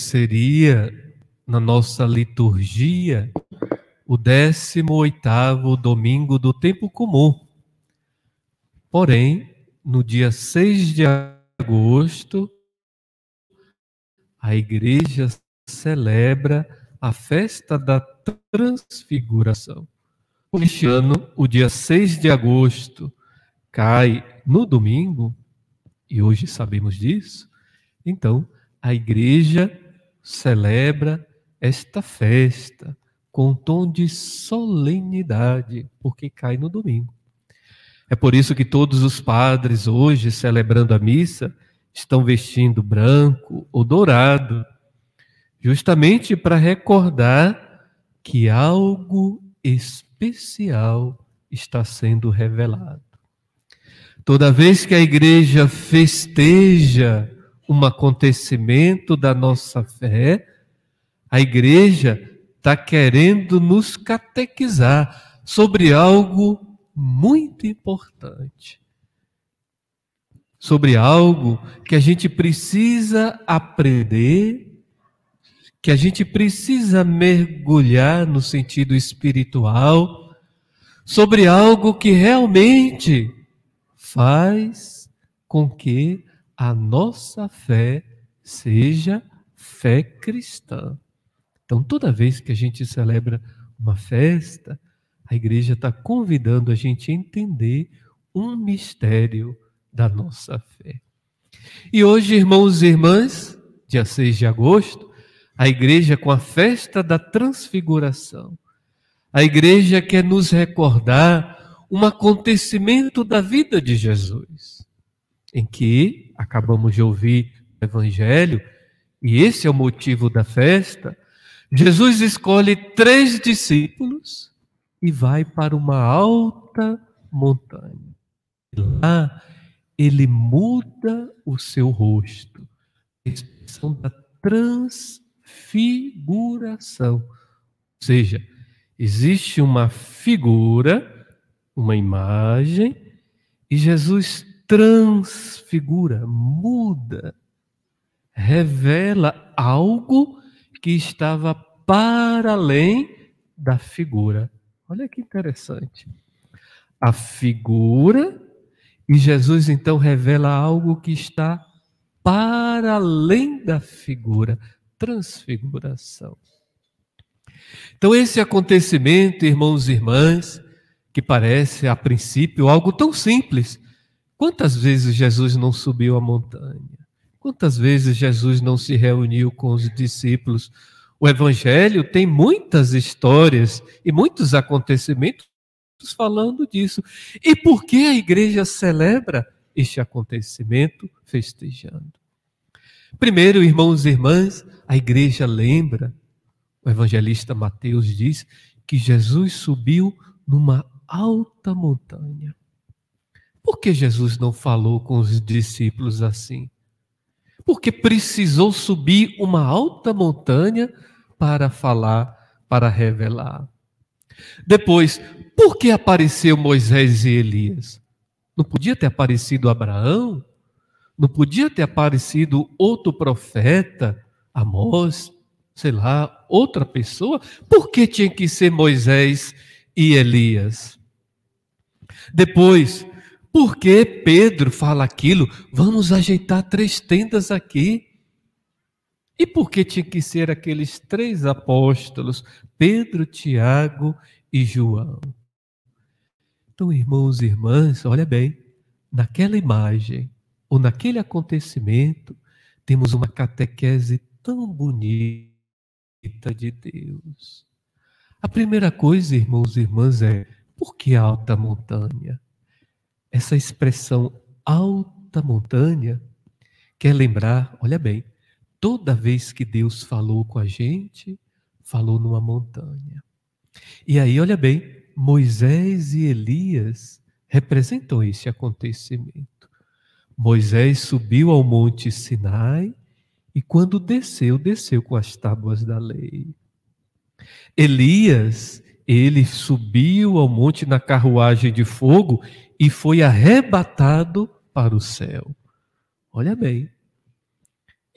seria, na nossa liturgia, o 18º domingo do tempo comum. Porém, no dia 6 de agosto, a igreja celebra a festa da Transfiguração. Este ano, o dia 6 de agosto cai no domingo, e hoje sabemos disso, então a igreja celebra esta festa com um tom de solenidade, porque cai no domingo. É por isso que todos os padres hoje, celebrando a missa, estão vestindo branco ou dourado, justamente para recordar que algo especial está sendo revelado. Toda vez que a igreja festeja um acontecimento da nossa fé, a igreja está querendo nos catequizar sobre algo muito importante. Sobre algo que a gente precisa aprender, que a gente precisa mergulhar no sentido espiritual, sobre algo que realmente faz com que a nossa fé seja fé cristã. Então, toda vez que a gente celebra uma festa, a igreja está convidando a gente a entender um mistério da nossa fé. E hoje, irmãos e irmãs, dia 6 de agosto, a igreja com a festa da Transfiguração, a igreja quer nos recordar um acontecimento da vida de Jesus, em que acabamos de ouvir o Evangelho, e esse é o motivo da festa. Jesus escolhe 3 discípulos e vai para uma alta montanha. E lá ele muda o seu rosto, a expressão da transfiguração. Ou seja, existe uma figura, uma imagem, e Jesus transfigura, muda, revela algo que estava para além da figura. Olha que interessante. A figura, e Jesus então revela algo que está para além da figura, transfiguração. Então esse acontecimento, irmãos e irmãs, que parece a princípio algo tão simples. Quantas vezes Jesus não subiu a montanha? Quantas vezes Jesus não se reuniu com os discípulos? O Evangelho tem muitas histórias e muitos acontecimentos falando disso. E por que a igreja celebra este acontecimento festejando? Primeiro, irmãos e irmãs, a igreja lembra, o evangelista Mateus diz, que Jesus subiu numa alta montanha. Por que Jesus não falou com os discípulos assim? Porque precisou subir uma alta montanha para falar, para revelar. Depois, por que apareceu Moisés e Elias? Não podia ter aparecido Abraão? Não podia ter aparecido outro profeta, Amós, sei lá, outra pessoa? Por que tinha que ser Moisés e Elias? Depois, por que Pedro fala aquilo? Vamos ajeitar 3 tendas aqui. E por que tinha que ser aqueles 3 apóstolos, Pedro, Tiago e João? Então, irmãos e irmãs, olha bem, naquela imagem, ou naquele acontecimento, temos uma catequese tão bonita de Deus. A primeira coisa, irmãos e irmãs, é: por que alta montanha? Essa expressão alta montanha quer lembrar, olha bem, toda vez que Deus falou com a gente, falou numa montanha. E aí, olha bem, Moisés e Elias representam esse acontecimento. Moisés subiu ao monte Sinai e quando desceu, desceu com as tábuas da lei. Elias, ele subiu ao monte na carruagem de fogo e foi arrebatado para o céu. Olha bem.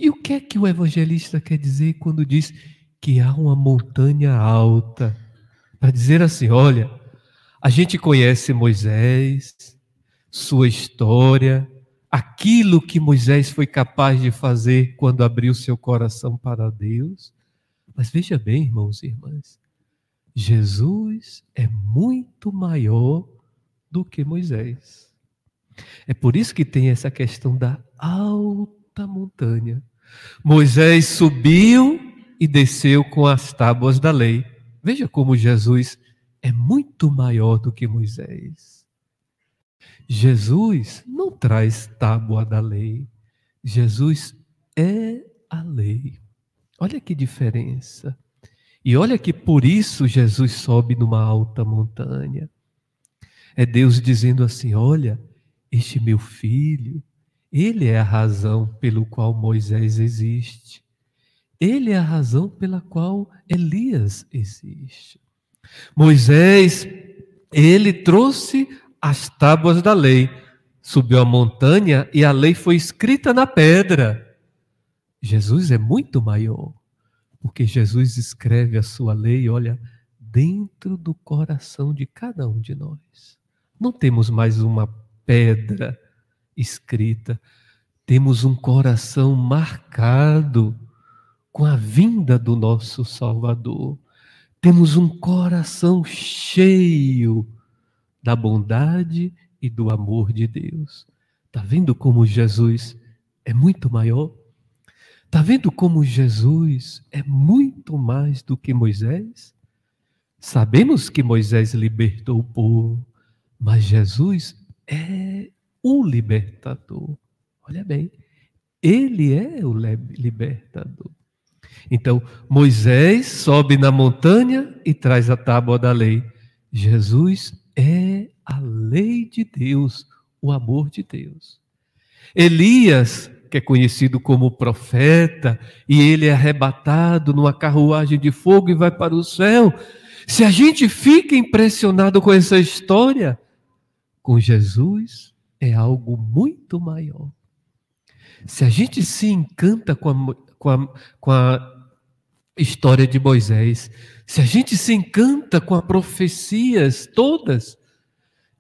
E o que é que o evangelista quer dizer quando diz que há uma montanha alta? Para dizer assim, olha, a gente conhece Moisés, sua história, aquilo que Moisés foi capaz de fazer quando abriu seu coração para Deus. Mas veja bem, irmãos e irmãs, Jesus é muito maior do que Moisés. É por isso que tem essa questão da alta montanha. Moisés subiu e desceu com as tábuas da lei. Veja como Jesus é muito maior do que Moisés. Jesus não traz tábua da lei. Jesus é a lei. Olha que diferença. E olha que por isso Jesus sobe numa alta montanha. É Deus dizendo assim, olha, este meu filho, ele é a razão pelo qual Moisés existe. Ele é a razão pela qual Elias existe. Moisés, ele trouxe as tábuas da lei, subiu a montanha e a lei foi escrita na pedra. Jesus é muito maior, porque Jesus escreve a sua lei, olha, dentro do coração de cada um de nós. Não temos mais uma pedra escrita, temos um coração marcado com a vinda do nosso Salvador. Temos um coração cheio da bondade e do amor de Deus. Está vendo como Jesus é muito maior? Está vendo como Jesus é muito mais do que Moisés? Sabemos que Moisés libertou o povo, mas Jesus é o libertador. Olha bem, ele é o libertador. Então, Moisés sobe na montanha e traz a tábua da lei. Jesus é a lei de Deus, o amor de Deus. Elias, que é conhecido como profeta, e ele é arrebatado numa carruagem de fogo e vai para o céu. Se a gente fica impressionado com essa história, com Jesus é algo muito maior. Se a gente se encanta com a história de Moisés, se a gente se encanta com as profecias todas,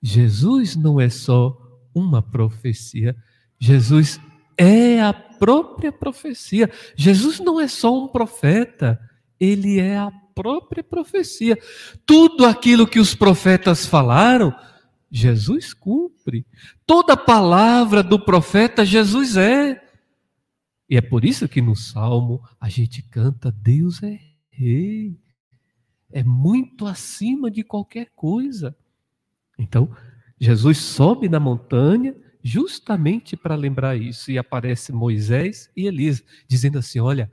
Jesus não é só uma profecia, Jesus é a própria profecia. Jesus não é só um profeta, ele é a própria profecia. Tudo aquilo que os profetas falaram, Jesus cumpre. Toda palavra do profeta, Jesus é. E é por isso que no Salmo a gente canta, Deus é rei. É muito acima de qualquer coisa. Então, Jesus sobe na montanha justamente para lembrar isso. E aparece Moisés e Elias, dizendo assim, olha,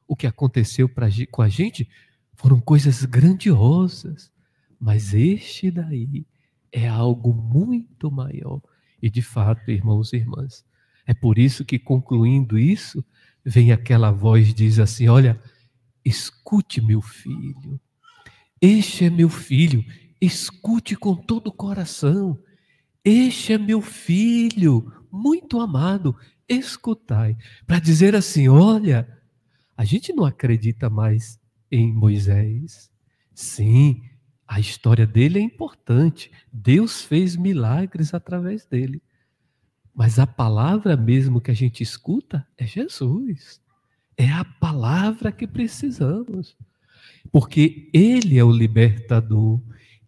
o que aconteceu com a gente foram coisas grandiosas. Mas este daí é algo muito maior. E de fato, irmãos e irmãs, é por isso que concluindo isso, vem aquela voz, diz assim, olha, escute meu filho, este é meu filho, escute com todo o coração, este é meu filho, muito amado, escutai. Para dizer assim, olha, a gente não acredita mais em Moisés. Sim, a história dele é importante. Deus fez milagres através dele. Mas a palavra mesmo que a gente escuta é Jesus. É a palavra que precisamos. Porque Ele é o libertador.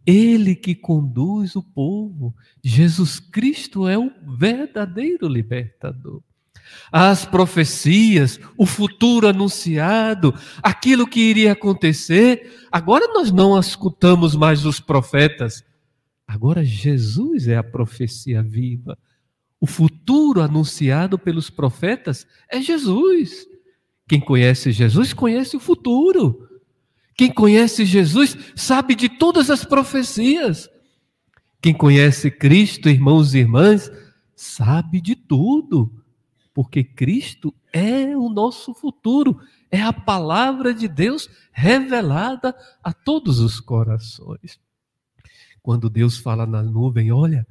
Ele que conduz o povo. Jesus Cristo é o verdadeiro libertador. As profecias, o futuro anunciado, aquilo que iria acontecer, agora nós não escutamos mais os profetas. Agora Jesus é a profecia viva. O futuro anunciado pelos profetas é Jesus. Quem conhece Jesus conhece o futuro. Quem conhece Jesus sabe de todas as profecias. Quem conhece Cristo, irmãos e irmãs, sabe de tudo. Porque Cristo é o nosso futuro. É a palavra de Deus revelada a todos os corações. Quando Deus fala na nuvem, olha,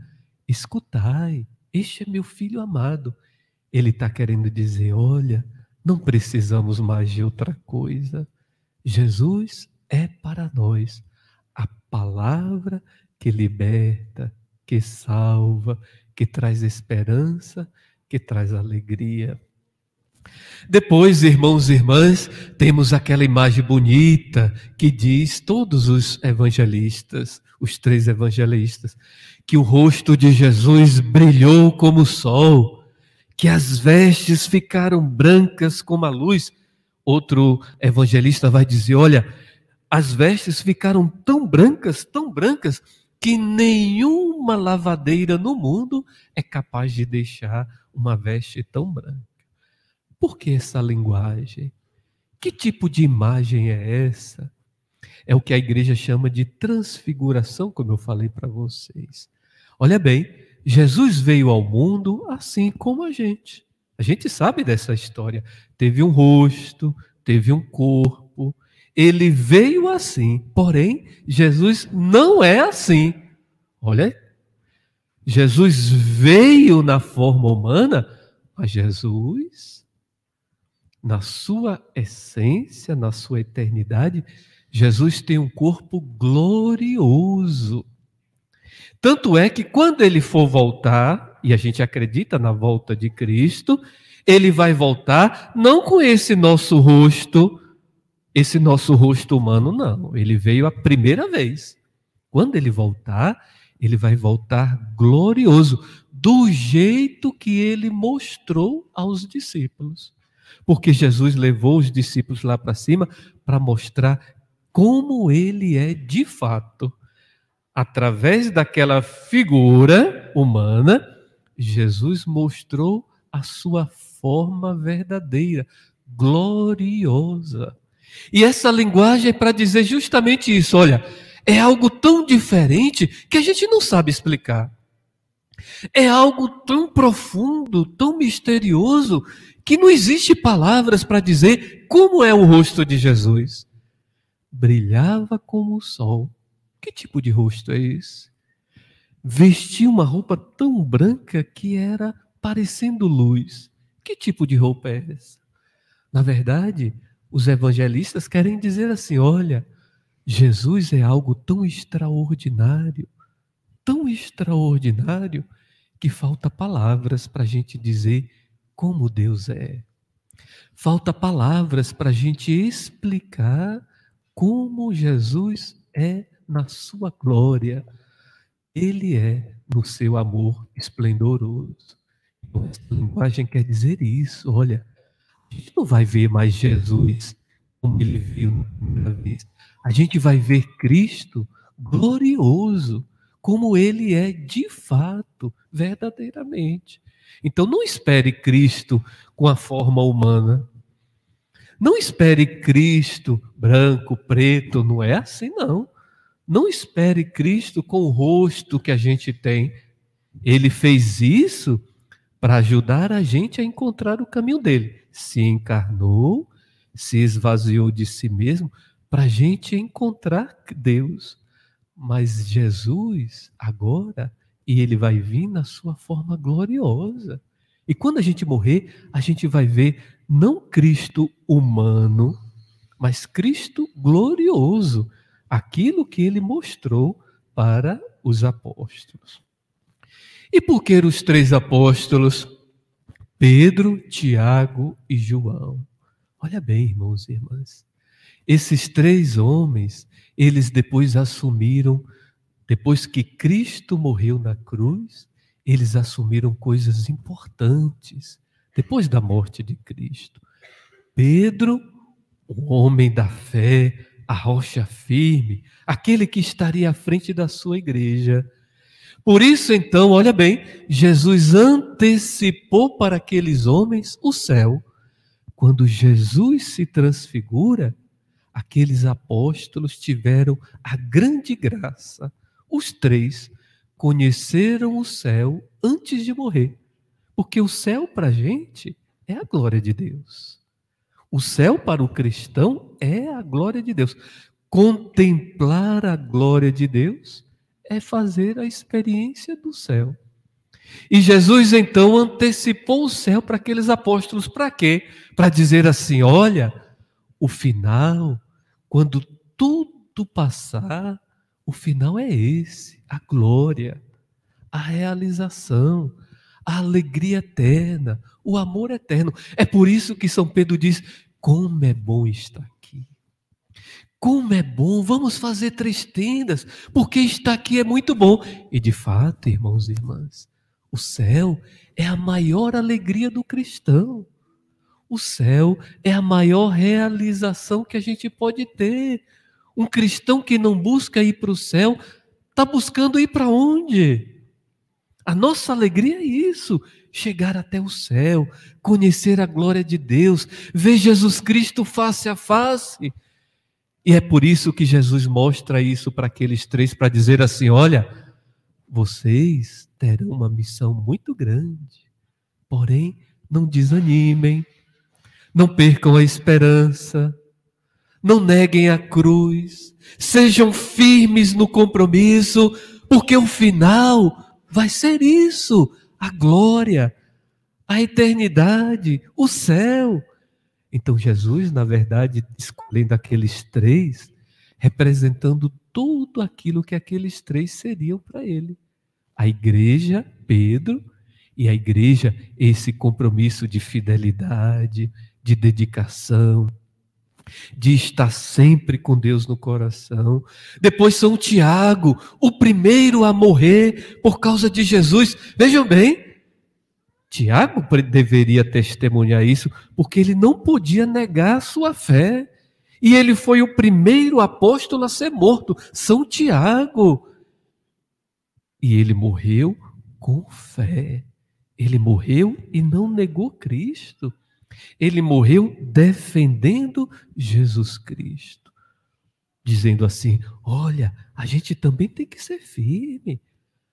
escutai, este é meu filho amado. Ele está querendo dizer, olha, Não precisamos mais de outra coisa. Jesus é para nós a palavra que liberta, que salva, que traz esperança, que traz alegria. Depois, irmãos e irmãs, temos aquela imagem bonita que diz todos os evangelistas, os 3 evangelistas, que o rosto de Jesus brilhou como o sol, que as vestes ficaram brancas como a luz. Outro evangelista vai dizer, olha, as vestes ficaram tão brancas, que nenhuma lavadeira no mundo é capaz de deixar uma veste tão branca. Por que essa linguagem? Que tipo de imagem é essa? É o que a igreja chama de transfiguração, como eu falei para vocês. Olha bem, Jesus veio ao mundo assim como a gente. A gente sabe dessa história. Teve um rosto, teve um corpo. Ele veio assim, porém, Jesus não é assim. Olha, Jesus veio na forma humana, mas Jesus, na sua essência, na sua eternidade, Jesus tem um corpo glorioso. Tanto é que quando ele for voltar, e a gente acredita na volta de Cristo, ele vai voltar não com esse nosso rosto humano, não. Ele veio a primeira vez. Quando ele voltar, ele vai voltar glorioso, do jeito que ele mostrou aos discípulos. Porque Jesus levou os discípulos lá para cima para mostrar como ele é de fato. Através daquela figura humana, Jesus mostrou a sua forma verdadeira, gloriosa. E essa linguagem é para dizer justamente isso, olha, é algo tão diferente que a gente não sabe explicar. É algo tão profundo, tão misterioso, que não existe palavras para dizer como é o rosto de Jesus. Brilhava como o sol. Que tipo de rosto é esse? Vestia uma roupa tão branca que era parecendo luz. Que tipo de roupa é essa? Na verdade, os evangelistas querem dizer assim, olha, Jesus é algo tão extraordinário, que falta palavras para a gente dizer como Deus é. Falta palavras para a gente explicar como Jesus é na sua glória. Ele é no seu amor esplendoroso. Então, essa linguagem quer dizer isso. Olha, a gente não vai ver mais Jesus como ele viu na primeira vez. A gente vai ver Cristo glorioso, como ele é de fato, verdadeiramente. Então não espere Cristo com a forma humana. Não espere Cristo branco, preto, não é assim não. Não espere Cristo com o rosto que a gente tem. Ele fez isso para ajudar a gente a encontrar o caminho dele. Se encarnou, se esvaziou de si mesmo, para a gente encontrar Deus. Mas Jesus, agora, e ele vai vir na sua forma gloriosa. E quando a gente morrer, a gente vai ver não Cristo humano, mas Cristo glorioso, aquilo que ele mostrou para os apóstolos. E por que os 3 apóstolos? Pedro, Tiago e João. Olha bem, irmãos e irmãs. Esses 3 homens, eles depois assumiram, depois que Cristo morreu na cruz, eles assumiram coisas importantes, depois da morte de Cristo. Pedro, o homem da fé, a rocha firme, aquele que estaria à frente da sua igreja. Por isso, então, olha bem, Jesus antecipou para aqueles homens o céu. Quando Jesus se transfigura, aqueles apóstolos tiveram a grande graça. Os 3 conheceram o céu antes de morrer. Porque o céu para a gente é a glória de Deus. O céu para o cristão é a glória de Deus. Contemplar a glória de Deus é fazer a experiência do céu. E Jesus então antecipou o céu para aqueles apóstolos. Para quê? Para dizer assim: olha, o final, quando tudo passar, o final é esse, a glória, a realização, a alegria eterna, o amor eterno. É por isso que São Pedro diz: como é bom estar aqui. Como é bom, vamos fazer 3 tendas, porque estar aqui é muito bom. E de fato, irmãos e irmãs, o céu é a maior alegria do cristão. O céu é a maior realização que a gente pode ter. Um cristão que não busca ir para o céu, está buscando ir para onde? A nossa alegria é isso, chegar até o céu, conhecer a glória de Deus, ver Jesus Cristo face a face. E é por isso que Jesus mostra isso para aqueles 3, para dizer assim: olha, vocês terão uma missão muito grande, porém não desanimem, não percam a esperança, não neguem a cruz, sejam firmes no compromisso, porque o final vai ser isso, a glória, a eternidade, o céu. Então Jesus, na verdade, escolhendo aqueles 3, representando tudo aquilo que aqueles 3 seriam para ele. A igreja, Pedro, e a igreja, esse compromisso de fidelidade, de dedicação, de estar sempre com Deus no coração. Depois São Tiago, o primeiro a morrer por causa de Jesus. Vejam bem, Tiago deveria testemunhar isso, porque ele não podia negar a sua fé. E ele foi o primeiro apóstolo a ser morto, São Tiago. E ele morreu com fé. Ele morreu e não negou Cristo. Ele morreu defendendo Jesus Cristo, dizendo assim: olha, a gente também tem que ser firme.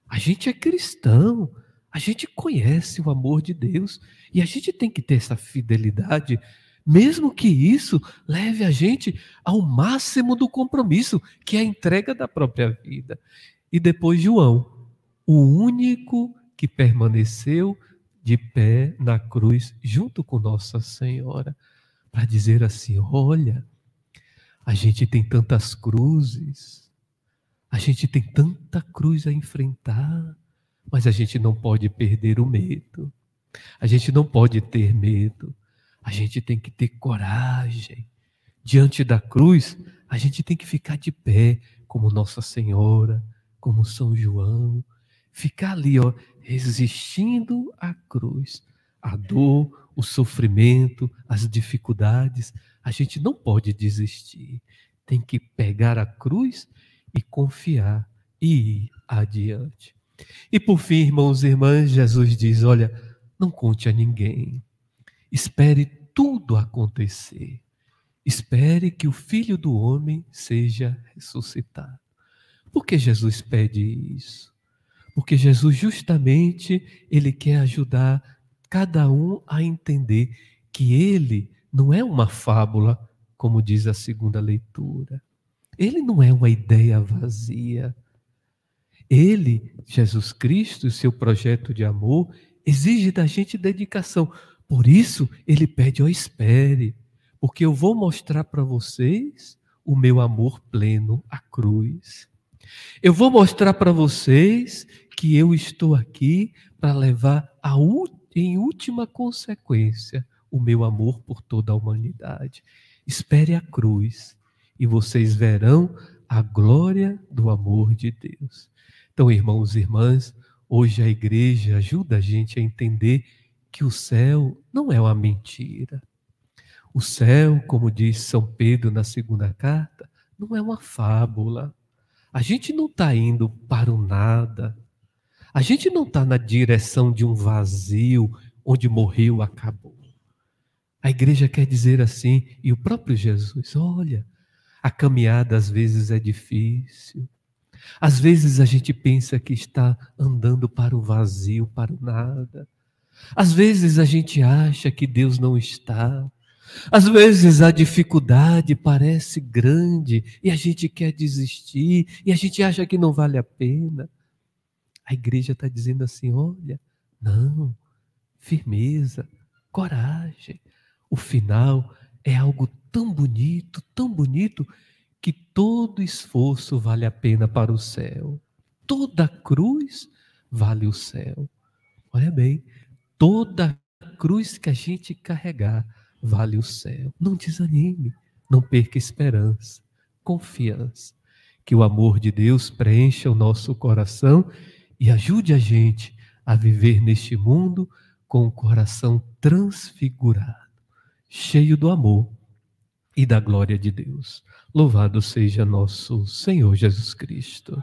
A gente é cristão. A gente conhece o amor de Deus e a gente tem que ter essa fidelidade, mesmo que isso leve a gente ao máximo do compromisso, que é a entrega da própria vida. E depois João, o único que permaneceu de pé na cruz, junto com Nossa Senhora, para dizer assim: olha, a gente tem tantas cruzes, a gente tem tanta cruz a enfrentar, mas a gente não pode perder o medo. A gente não pode ter medo. A gente tem que ter coragem. Diante da cruz, a gente tem que ficar de pé, como Nossa Senhora, como São João. Ficar ali, ó, resistindo à cruz. A dor, o sofrimento, as dificuldades. A gente não pode desistir. Tem que pegar a cruz e confiar e ir adiante. E por fim, irmãos e irmãs, Jesus diz: olha, não conte a ninguém. Espere tudo acontecer. Espere que o Filho do Homem seja ressuscitado. Por que Jesus pede isso? Porque Jesus justamente, ele quer ajudar cada um a entender que ele não é uma fábula, como diz a segunda leitura. Ele não é uma ideia vazia. Ele, Jesus Cristo, e seu projeto de amor, exige da gente dedicação. Por isso, ele pede: ó, espere, porque eu vou mostrar para vocês o meu amor pleno, a cruz. Eu vou mostrar para vocês que eu estou aqui para levar em última consequência o meu amor por toda a humanidade. Espere a cruz e vocês verão a glória do amor de Deus. Então, irmãos e irmãs, hoje a igreja ajuda a gente a entender que o céu não é uma mentira. O céu, como diz São Pedro na segunda carta, não é uma fábula. A gente não está indo para o nada. A gente não está na direção de um vazio onde morreu, acabou. A igreja quer dizer assim, e o próprio Jesus: olha, a caminhada às vezes é difícil. Às vezes a gente pensa que está andando para o vazio, para o nada. Às vezes a gente acha que Deus não está. Às vezes a dificuldade parece grande e a gente quer desistir e a gente acha que não vale a pena. A igreja está dizendo assim: olha, Não, firmeza, coragem. O final é algo tão bonito, que todo esforço vale a pena para o céu. Toda cruz vale o céu. Olha bem, toda cruz que a gente carregar vale o céu. Não desanime, não perca esperança, confiança. Que o amor de Deus preencha o nosso coração e ajude a gente a viver neste mundo com o coração transfigurado, cheio do amor e da glória de Deus. Louvado seja nosso Senhor Jesus Cristo.